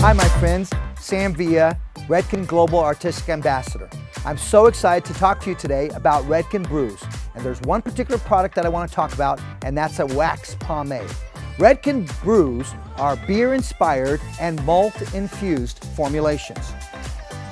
Hi my friends, Sam Villa, Redken Global Artistic Ambassador. I'm so excited to talk to you today about Redken Brews. And there's one particular product that I want to talk about, and that's a wax pomade. Redken Brews are beer-inspired and malt-infused formulations.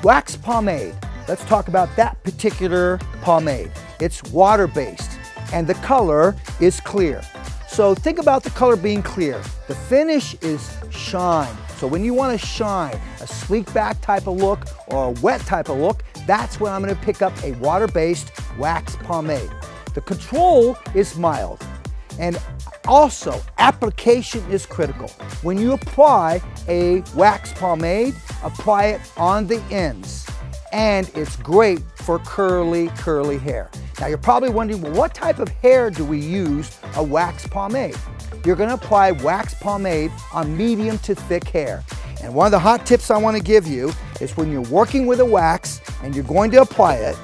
Wax pomade, let's talk about that particular pomade. It's water-based and the color is clear. So think about the color being clear. The finish is shine. So when you want to shine, a sleek back type of look or a wet type of look, that's when I'm going to pick up a water-based wax pomade. The control is mild. And also, application is critical. When you apply a wax pomade, apply it on the ends. And it's great for curly hair. Now you're probably wondering, well, what type of hair do we use a wax pomade? You're going to apply wax pomade on medium to thick hair. And one of the hot tips I want to give you is when you're working with a wax and you're going to apply it,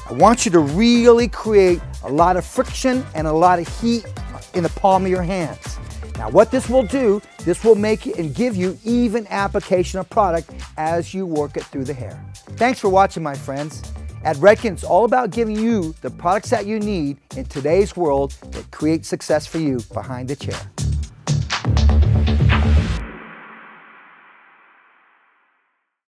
I want you to really create a lot of friction and a lot of heat in the palm of your hands. Now what this will do, this will make it and give you even application of product as you work it through the hair. Thanks for watching, my friends. At Redken, it's all about giving you the products that you need in today's world that create success for you behind the chair.